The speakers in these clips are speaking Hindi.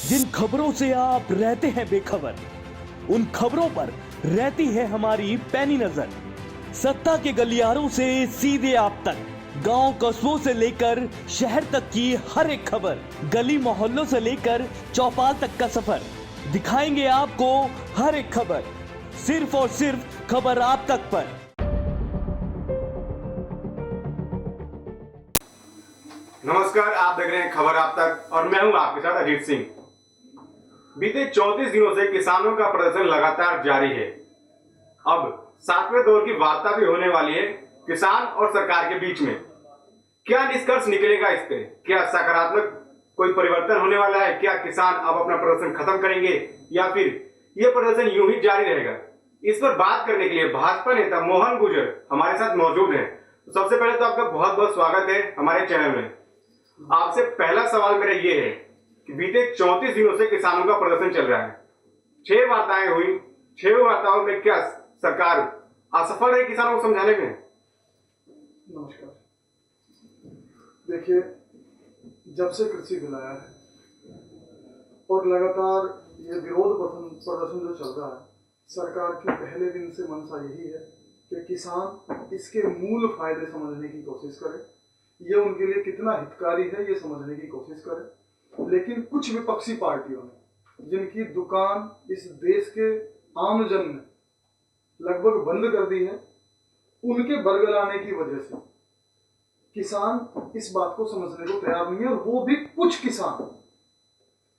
जिन खबरों से आप रहते हैं बेखबर, उन खबरों पर रहती है हमारी पैनी नजर। सत्ता के गलियारों से सीधे आप तक, गांव कस्बों से लेकर शहर तक की हर एक खबर, गली मोहल्लों से लेकर चौपाल तक का सफर, दिखाएंगे आपको हर एक खबर, सिर्फ और सिर्फ खबर आप तक पर। नमस्कार, आप देख रहे हैं खबर आप तक और मैं हूं आपके साथ अजीत सिंह। बीते 34 दिनों से किसानों का प्रदर्शन लगातार जारी है। अब 7वें दौर की वार्ता भी होने वाली है किसान और सरकार के बीच में। क्या निष्कर्ष निकलेगा इस पे? क्या सकारात्मक कोई परिवर्तन होने वाला है? क्या किसान अब अपना प्रदर्शन खत्म करेंगे या फिर यह प्रदर्शन यूं ही जारी रहेगा? इस पर बात करने के लिए भाजपा नेता मोहन गुर्जर हमारे साथ मौजूद हैं। तो सबसे पहले तो आपका बहुत बहुत स्वागत है हमारे चैनल में। आपसे पहला सवाल मेरा ये है कि बीते 34 दिनों से किसानों का प्रदर्शन चल रहा है, 6 वार्ताएं हुई, 6 वार्ताओं में क्या सरकार असफल रही किसानों को समझाने में? नमस्कार। देखिए, जब से कृषि बिल आया है और लगातार ये विरोध प्रदर्शन जो चल रहा है, सरकार की पहले दिन से मंशा यही है कि किसान इसके मूल फायदे समझने की कोशिश करे, ये उनके लिए कितना हितकारी है ये समझने की कोशिश करे। लेकिन कुछ विपक्षी पार्टियों ने, जिनकी दुकान इस देश के आम जन ने लगभग बंद कर दी है, उनके बरगलाने की वजह से किसान इस बात को समझने को तैयार नहीं है। और वो भी कुछ किसान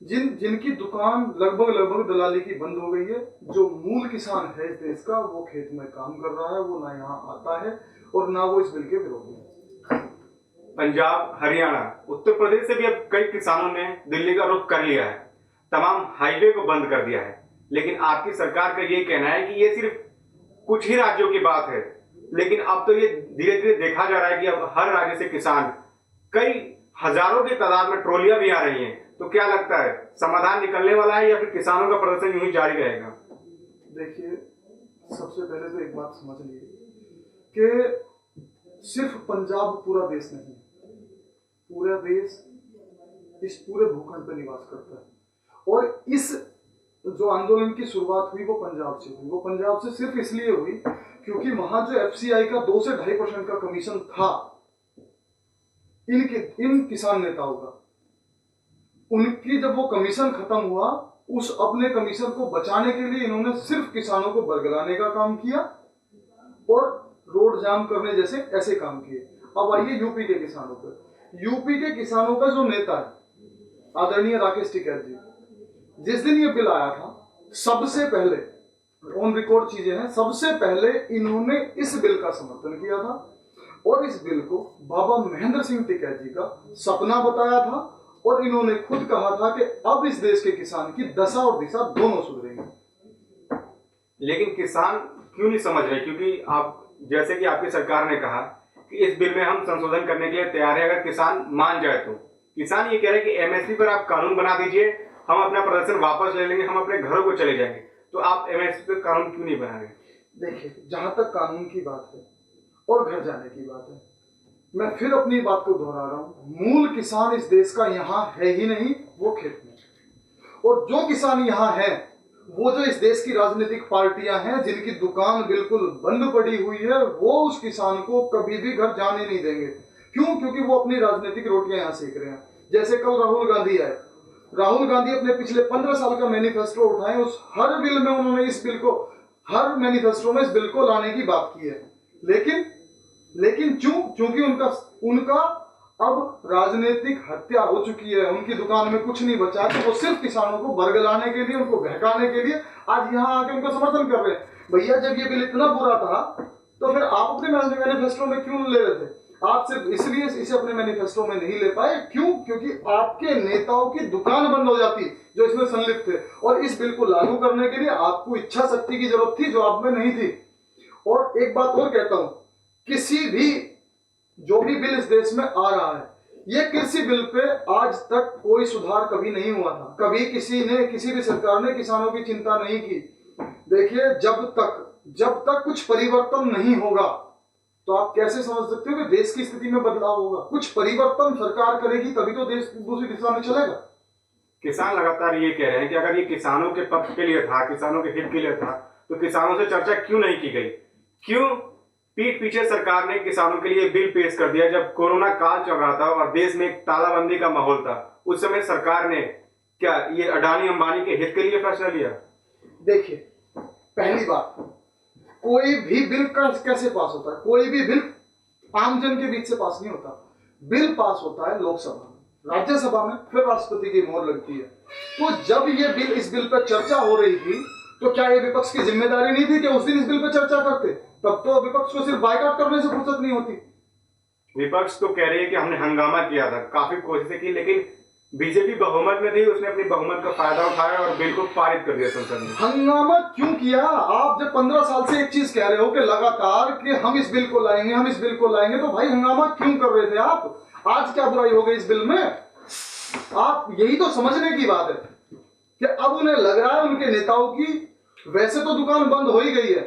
जिनकी दुकान लगभग दलाली की बंद हो गई है। जो मूल किसान है इस देश का, वो खेत में काम कर रहा है, वो ना यहाँ आता है और ना वो इस बिल के विरोध में। पंजाब, हरियाणा, उत्तर प्रदेश से भी अब कई किसानों ने दिल्ली का रुख कर लिया है, तमाम हाईवे को बंद कर दिया है। लेकिन आपकी सरकार का ये कहना है कि ये सिर्फ कुछ ही राज्यों की बात है। लेकिन अब तो ये धीरे धीरे देखा जा रहा है कि अब हर राज्य से किसान, कई हजारों की तादाद में ट्रॉलियां भी आ रही हैं। तो क्या लगता है, समाधान निकलने वाला है या फिर किसानों का प्रदर्शन यूं ही जारी रहेगा? देखिए, सबसे पहले तो एक बात समझ लीजिए कि सिर्फ पंजाब पूरा देश नहीं है, पूरा देश इस पूरे भूखंड पर निवास करता है। और इस जो आंदोलन की शुरुआत हुई वो पंजाब से हुई। वो पंजाब से सिर्फ इसलिए हुई क्योंकि वहां जो एफसीआई का 2 से 2.5% का कमीशन था इन किसान नेताओं का, उनकी जब वो कमीशन खत्म हुआ, उस अपने कमीशन को बचाने के लिए इन्होंने सिर्फ किसानों को बरगलाने का काम किया और रोड जाम करने जैसे ऐसे काम किए। अब आइए यूपी के किसानों पर। यूपी के किसानों का जो नेता है आदरणीय राकेश टिकैत जी, जिस दिन ये बिल आया था, सबसे पहले ऑन रिकॉर्ड चीजें हैं, सबसे पहले इन्होंने इस बिल का समर्थन किया था और इस बिल को बाबा महेंद्र सिंह टिकैत जी का सपना बताया था। और इन्होंने खुद कहा था कि अब इस देश के किसान की दशा और दिशा दोनों सुधरेंगे। लेकिन किसान क्यों नहीं समझ रहे? क्योंकि आप, जैसे कि आपकी सरकार ने कहा कि इस बिल में हम संशोधन करने के लिए तैयार है अगर किसान मान जाए तो। किसान ये कह रहे हैं कि एमएसपी पर आप कानून बना दीजिए, हम अपना प्रदर्शन वापस ले लेंगे, हम अपने घरों को चले जाएंगे। तो आप एमएसपी पर कानून क्यों नहीं बना रहे? देखिए, जहां तक कानून की बात है और घर जाने की बात है, मैं फिर अपनी बात को दोहरा रहा हूं, मूल किसान इस देश का यहाँ है ही नहीं, वो खेत में। और जो किसान यहाँ है, वो जो इस देश की राजनीतिक पार्टियां हैं जिनकी दुकान बिल्कुल बंद पड़ी हुई है, वो उस किसान को कभी भी घर जाने नहीं देंगे। क्यों? क्योंकि वो अपनी राजनीतिक रोटियां यहाँ सेक रहे हैं। जैसे कल राहुल गांधी आए, राहुल गांधी अपने पिछले 15 साल का मैनिफेस्टो उठाए, उस हर बिल में उन्होंने इस बिल को, हर मैनिफेस्टो में इस बिल को लाने की बात की है। लेकिन चूंकि उनका अब राजनीतिक हत्या हो चुकी है, उनकी दुकान में कुछ नहीं बचा, तो वो सिर्फ किसानों को बरगलाने के लिए, उनको बहकाने के लिए आज यहाँ आके उनका समर्थन कर रहे हैं। भैया, जब ये बिल इतना बुरा था तो फिर आप अपने मैनिफेस्टो में क्यों ले रहे थे? आप सिर्फ इसलिए इसे अपने मैनिफेस्टो में नहीं ले पाए। क्यों? क्योंकि आपके नेताओं की दुकान बंद हो जाती जो इसमें संलिप्त थे। और इस बिल को लागू करने के लिए आपको इच्छा शक्ति की जरूरत थी जो आप में नहीं थी। और एक बात और कहता हूं, किसी भी जो भी बिल इस देश में आ रहा है, ये कृषि बिल पे आज तक कोई सुधार कभी नहीं हुआ था। कभी किसी भी सरकार ने किसानों की चिंता नहीं की। देखिए, जब तक कुछ परिवर्तन नहीं होगा तो आप कैसे समझ सकते हो कि देश की स्थिति में बदलाव होगा? कुछ परिवर्तन सरकार करेगी तभी तो देश दूसरी दिशा में चलेगा। किसान लगातार ये कह रहे हैं कि अगर ये किसानों के पक्ष के लिए था, किसानों के हित के लिए था, तो किसानों से चर्चा क्यों नहीं की गई? क्यों पीठ पीछे सरकार ने किसानों के लिए बिल पेश कर दिया जब कोरोना काल चल रहा था और देश में एक तालाबंदी का माहौल था? उस समय सरकार ने क्या ये अडानी अंबानी के हित के लिए फैसला लिया? देखिए, पहली बात, कोई भी बिल कैसे पास होता है? कोई भी बिल आमजन के बीच से पास नहीं होता। बिल पास होता है लोकसभा में, राज्यसभा में, फिर राष्ट्रपति की मोहर लगती है। तो जब ये बिल, इस बिल पर चर्चा हो रही थी, तो क्या ये विपक्ष की जिम्मेदारी नहीं थी कि उस दिन इस बिल पर चर्चा करते? तब तो विपक्ष को सिर्फ बायकॉट करने से फुर्सत नहीं होती। विपक्ष तो कह रही है कि हमने हंगामा किया था, काफी कोशिशें की, लेकिन बीजेपी बहुमत में थी, उसने अपनी बहुमत का फायदा उठाया और बिल को पारित कर दिया संसद में। हंगामा क्यों किया? आप जब 15 साल से एक चीज कह रहे हो कि लगातार कि हम इस बिल को लाएंगे, हम इस बिल को लाएंगे, तो भाई हंगामा क्यों कर रहे थे आप? आज क्या बुराई हो गई इस बिल में? आप यही तो समझने की बात है कि अब उन्हें लग रहा है उनके नेताओं की वैसे तो दुकान बंद हो ही गई है।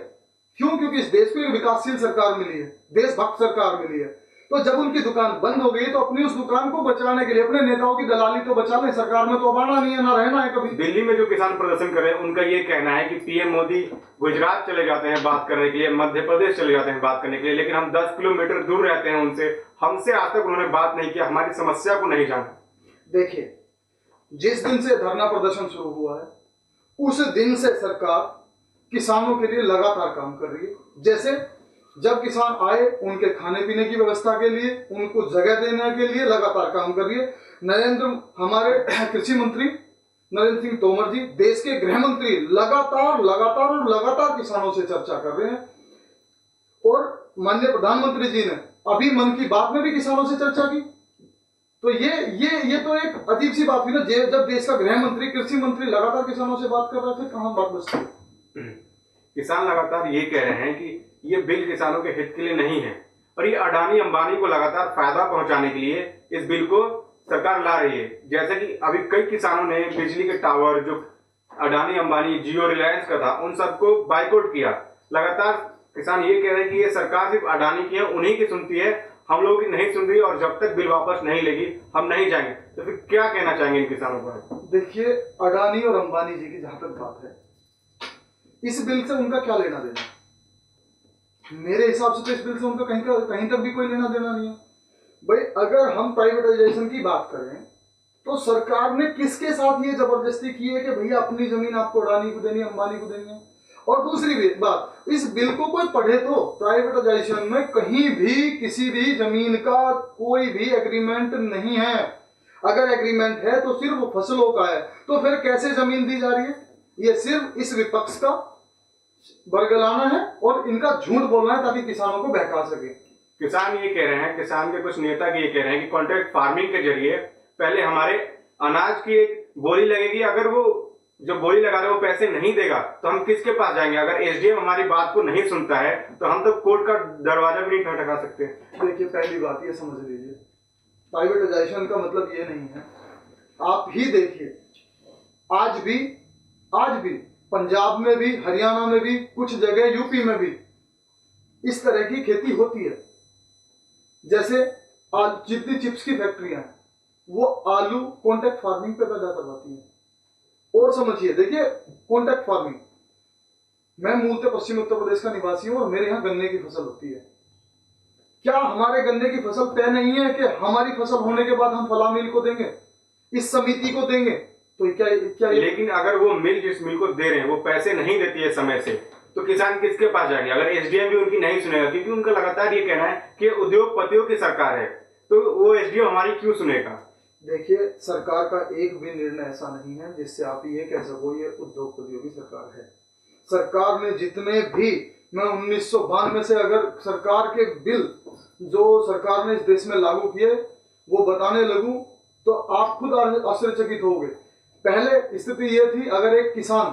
क्यों? क्योंकि इस देश को एक विकासशील सरकार मिली है, देशभक्त सरकार मिली है। तो जब उनकी दुकान बंद हो गई तो अपनी उस दुकान को बचाने के लिए अपने नेताओं की दलाली तो बचा लें। सरकार में तो आना नहीं है, ना रहना है कभी। दिल्ली में जो किसान प्रदर्शन कर रहे हैं, उनका ये कहना है कि पीएम मोदी गुजरात चले जाते हैं बात करने के लिए, मध्य प्रदेश चले जाते हैं बात करने के लिए, लेकिन हम 10 किलोमीटर दूर रहते हैं उनसे, हमसे आज तक उन्होंने बात नहीं किया, हमारी समस्या को नहीं जाना। देखिए, जिस दिन से धरना प्रदर्शन शुरू हुआ है, उस दिन से सरकार किसानों के लिए लगातार काम कर रही है। जैसे जब किसान आए, उनके खाने पीने की व्यवस्था के लिए, उनको जगह देने के लिए लगातार काम कर रही है। हमारे कृषि मंत्री नरेंद्र सिंह तोमर जी, देश के गृह मंत्री, लगातार किसानों से चर्चा कर रहे हैं। और माननीय प्रधानमंत्री जी ने अभी मन की बात में भी किसानों से चर्चा की। तो ये तो एक अजीब सी बात हुई ना, जब देश का गृह मंत्री, कृषि मंत्री लगातार किसानों से बात कर रहे थे, कहां बात बचती? किसान लगातार ये कह रहे हैं कि ये बिल किसानों के हित के लिए नहीं है और ये अडानी अंबानी को लगातार फायदा पहुंचाने के लिए इस बिल को सरकार ला रही है। जैसे कि अभी कई किसानों ने बिजली के टावर जो अडानी अंबानी, जियो, रिलायंस का था, उन सबको बाइकआउट किया। लगातार किसान ये कह रहे हैं कि ये सरकार सिर्फ अडानी की है, उन्हीं की सुनती है, हम लोगों की नहीं सुन रही और जब तक बिल वापस नहीं लेगी हम नहीं जाएंगे। तो फिर क्या कहना चाहेंगे इन किसानों को? देखिए, अडानी और अंबानी जी की जहां तक बात है, इस बिल से उनका क्या लेना देना? मेरे हिसाब से तो इस बिल से उनका कहीं तक भी कोई लेना देना नहीं है। भाई, अगर हम प्राइवेटाइजेशन की बात करें तो सरकार ने किसके साथ ये जबरदस्ती की है कि भैया अपनी जमीन आपको अडानी को देनी है, अंबानी को देनी है? और दूसरी बात, इस बिल को कोई पढ़े तो प्राइवेटाइजेशन में कहीं भी किसी भी जमीन का कोई भी एग्रीमेंट नहीं है। अगर एग्रीमेंट है तो सिर्फ फसलों का है, तो फिर कैसे जमीन दी जा रही है? ये सिर्फ इस विपक्ष का बरगलाना है और इनका झूठ बोलना है ताकि किसानों को बहका सके। किसान ये कह रहे हैं, किसान के कुछ नेता ये कह रहे हैं कि कॉन्ट्रैक्ट फार्मिंग के जरिए पहले हमारे अनाज की एक बोली लगेगी, अगर वो जो बोली लगा रहे वो पैसे नहीं देगा तो हम किसके पास जाएंगे? अगर एसडीएम हमारी बात को नहीं सुनता है तो हम तो कोर्ट का दरवाजा भी नहीं खटखटा सकते। देखिए, पहली बात ये समझ लीजिए, प्राइवेटाइजेशन का मतलब ये नहीं है। आप ही देखिए, आज भी पंजाब में भी, हरियाणा में भी, कुछ जगह यूपी में भी इस तरह की खेती होती है। जैसे आज जितनी चिप्स की फैक्ट्रियां हैं, वो आलू कॉन्ट्रैक्ट फार्मिंग पे पैदा करवाती हैं। और समझिए, देखिए, कॉन्ट्रैक्ट फार्मिंग, मैं मूलतः पश्चिम उत्तर प्रदेश का निवासी हूं और मेरे यहाँ गन्ने की फसल होती है। क्या हमारे गन्ने की फसल तय नहीं है कि हमारी फसल होने के बाद हम फला मिल को देंगे, इस समिति को देंगे? तो क्या लेकिन अगर वो मिल, जिस मिल को दे रहे हैं, वो पैसे नहीं देती है समय से, तो किसान किसके पास जाएंगे? अगर एसडीएम भी उनकी नहीं सुनेगा, क्योंकि उनका लगातार ये कहना है कि उद्योगपतियों की सरकार है, तो वो एसडीएम हमारी क्यों सुनेगा? देखिए, सरकार का एक भी निर्णय ऐसा नहीं है जिससे आप ये कह सको ये उद्योगपतियों की सरकार है। सरकार ने जितने भी, मैं 1992 से अगर सरकार के बिल जो सरकार ने इस देश में लागू किए वो बताने लगूं तो आप खुद आश्चर्यचकित होंगे। पहले स्थिति ये थी, अगर एक किसान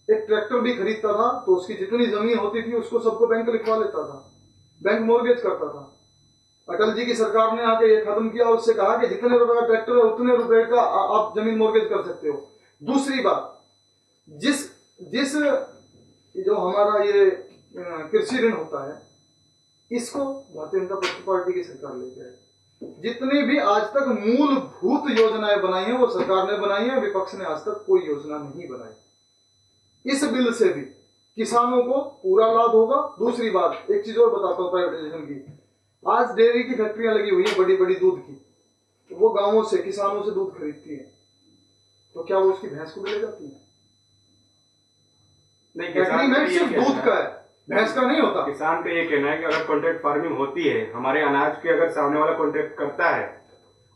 एक ट्रैक्टर भी खरीदता था तो उसकी जितनी जमीन होती थी उसको सबको बैंक लिखवा लेता था, बैंक मोर्गेज करता था। अटल जी की सरकार ने आके ये खत्म किया, उससे कहा कि जितने रुपए का ट्रैक्टर है उतने रुपए का आप जमीन मोर्गेज कर सकते हो। दूसरी बात, जिस जो हमारा ये कृषि ऋण होता है, इसको भारतीय जनता पार्टी की सरकार लेके आए। जितनी भी आज तक मूलभूत योजनाएं बनाई हैं वो सरकार ने बनाई है, विपक्ष ने आज तक कोई योजना नहीं बनाई। इस बिल से भी किसानों को पूरा लाभ होगा। दूसरी बात, एक चीज और बताता हूँ प्राइवेटाइजेशन की। आज डेयरी की फैक्ट्रियां लगी हुई है बड़ी बड़ी दूध की, वो गांवों से किसानों से दूध खरीदती है, तो क्या वो उसकी भैंस को ले जाती है? नहीं, एग्रीमेंट सिर्फ दूध का है, भैंस का नहीं होता। किसान का ये कहना है कि अगर कॉन्ट्रैक्ट फार्मिंग होती है, हमारे अनाज के अगर सामने वाला कॉन्ट्रैक्ट करता है,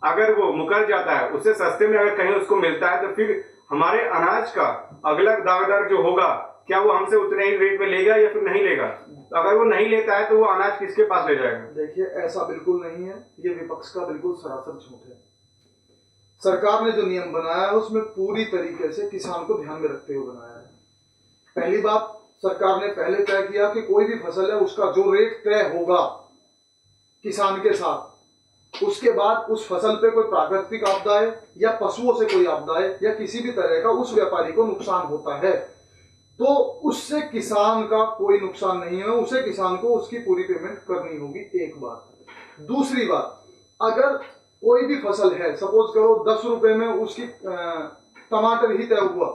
अगर वो मुकर जाता है, उससे सस्ते में अगर कहीं उसको मिलता है, तो फिर हमारे अनाज का अगला दावेदार जो होगा, क्या वो हमसे उतने ही रेट में लेगा या फिर नहीं लेगा? अगर वो नहीं लेता है तो वो अनाज किसके पास ले जाएगा? देखिए, ऐसा बिल्कुल नहीं है, ये विपक्ष का बिल्कुल सरासर झूठ है। सरकार ने जो नियम बनाया है उसमें पूरी तरीके से किसान को ध्यान में रखते हुए बनाया है। पहली बात, सरकार ने पहले तय किया कि कोई भी फसल है उसका जो रेट तय होगा किसान के साथ, उसके बाद उस फसल पे कोई प्राकृतिक आपदा है या पशुओं से कोई आपदा है या किसी भी तरह का उस व्यापारी को नुकसान होता है, तो उससे किसान का कोई नुकसान नहीं है, उसे किसान को उसकी पूरी पेमेंट करनी होगी। एक बात। दूसरी बात, अगर कोई भी फसल है, सपोज करो 10 रुपए में उसकी टमाटर ही तय हुआ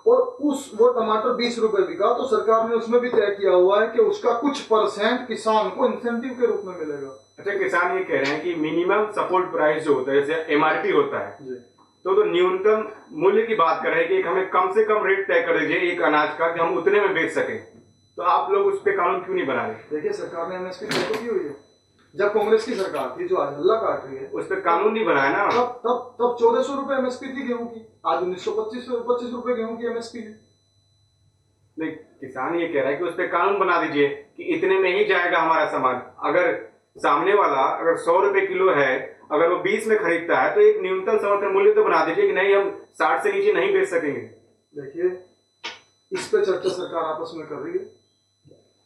और वो टमाटर 20 रुपए बिका, तो सरकार ने उसमें भी तय किया हुआ है कि उसका कुछ परसेंट किसान को इंसेंटिव के रूप में मिलेगा। अच्छा, किसान ये कह रहे हैं कि मिनिमम सपोर्ट प्राइस जो होता है, जैसे एमआरपी होता है, तो न्यूनतम मूल्य की बात कर रहे हैं कि हमें कम से कम रेट तय कर दीजिए एक अनाज का कि हम उतने में बेच सकें। तो आप लोग उस पर कानून क्यों नहीं बना रहे? देखिए, सरकार ने एमएसपी तय तो की हुई है। जब कांग्रेस की सरकार थी जो आज हल्ला काट रही है, उस पर कानून नहीं बनाया ना। तब 1400 रुपए एमएसपी थी गेहूं की, आज 1925 रुपए गेहूं की एमएसपी है। नहीं, किसान ये कह रहा है कि उस पर कानून बना दीजिए कि इतने में ही जाएगा हमारा सामान। अगर सामने वाला अगर 100 रुपए किलो है, अगर वो 20 में खरीदता है, तो एक न्यूनतम समर्थन मूल्य तो बना दीजिए कि नहीं, हम 60 से नीचे नहीं बेच सकेंगे। देखिए, इस पे चर्चा सरकार आपस में कर रही है।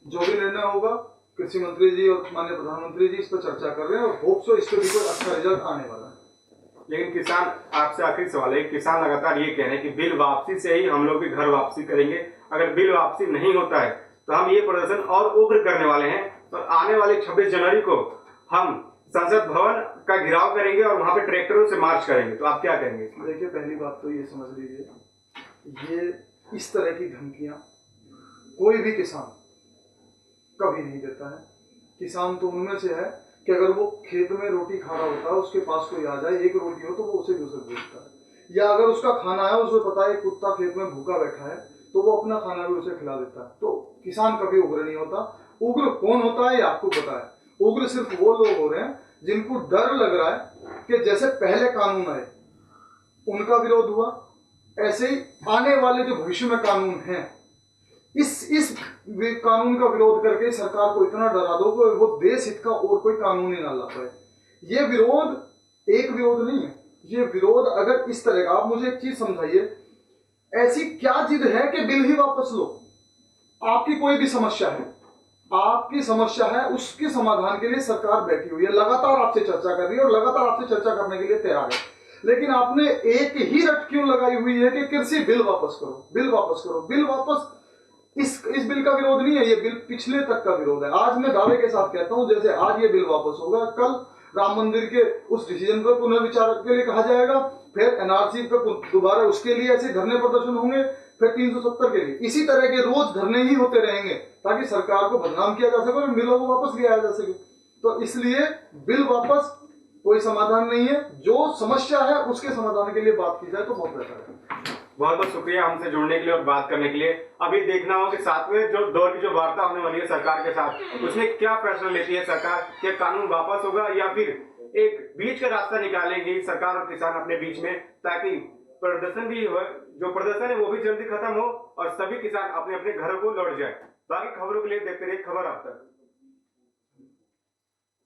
जो भी निर्णय होगा, कृषि मंत्री जी और माननीय प्रधानमंत्री जी इस पर चर्चा कर रहे हैं और होप सो इस पर भी कोई अच्छा रिजल्ट आने वाला है। लेकिन किसान, आपसे आखिरी सवाल है, किसान लगातार ये कह रहे हैं कि बिल वापसी से ही हम लोग भी घर वापसी करेंगे। अगर बिल वापसी नहीं होता है तो हम ये प्रदर्शन और उग्र करने वाले हैं। तो आने वाले 26 जनवरी को हम संसद भवन का घेराव करेंगे और वहां पे ट्रैक्टरों से मार्च करेंगे। तो आप क्या कहेंगे? देखिए, पहली बात तो ये समझ लीजिए, ये इस तरह की धमकियां कोई भी किसान कभी नहीं देता है। किसान तो उनमें से है कि अगर वो खेत में रोटी खा रहा होता है, उसके पास कोई आ जाए, एक रोटी हो, तो वो उसे दूसरे पूछता है। या अगर उसका खाना है, उसे पता है कुत्ता खेत में भूखा बैठा है, तो वो अपना खाना भी उसे खिला देता है। तो किसान कभी उग्र नहीं होता। उग्र कौन होता है ये आपको पता है। उग्र सिर्फ वो लोग हो रहे हैं जिनको डर लग रहा है कि जैसे पहले कानून आए उनका विरोध हुआ, ऐसे ही आने वाले जो भविष्य में कानून हैं, इस कानून का विरोध करके सरकार को इतना डरा दो कि वो देश हित का और कोई कानून ही ना ला पाए। ये विरोध एक विरोध नहीं है, ये विरोध अगर इस तरह का, आप मुझे एक चीज समझाइए, ऐसी क्या जिद है कि बिल ही वापस लो? आपकी कोई भी समस्या है, आपकी समस्या है, उसके समाधान के लिए सरकार बैठी हुई है, लगातार आपसे चर्चा कर रही है और लगातार आपसे चर्चा करने के लिए तैयार है। लेकिन आपने एक ही रट क्यों लगाई हुई है कि कृषि बिल वापस करो, बिल वापस करो, बिल वापस? इस बिल का विरोध नहीं है, ये बिल पिछले तक का विरोध है। आज मैं दावे के साथ कहता हूं, जैसे आज ये बिल वापस होगा, कल राम मंदिर के उस डिसीजन पर पुनर्विचार के लिए कहा जाएगा, फिर एनआरसी पे दोबारा उसके लिए ऐसे धरने प्रदर्शन होंगे, फिर 370 के लिए, इसी तरह के रोज धरने ही होते रहेंगे ताकि सरकार को बदनाम किया जा सके और बिलों को वापस लिया जा सके। तो इसलिए बिल वापस कोई समाधान नहीं है। जो समस्या है उसके समाधान के लिए बात की जाए तो बहुत बेहतर है। बहुत बहुत शुक्रिया हमसे जुड़ने के लिए और बात करने के लिए। अभी देखना होगा कि 7वें जो दौर की जो वार्ता होने वाली है सरकार के साथ, उसमें क्या फैसला लेती है सरकार। क्या कानून वापस होगा या फिर एक बीच का रास्ता निकालेगी सरकार और किसान अपने बीच में, ताकि प्रदर्शन भी हो, जो प्रदर्शन है वो भी जल्दी खत्म हो और सभी किसान अपने अपने घरों को लौट जाए। बाकी खबरों के लिए देखते रहिए खबर अब तक।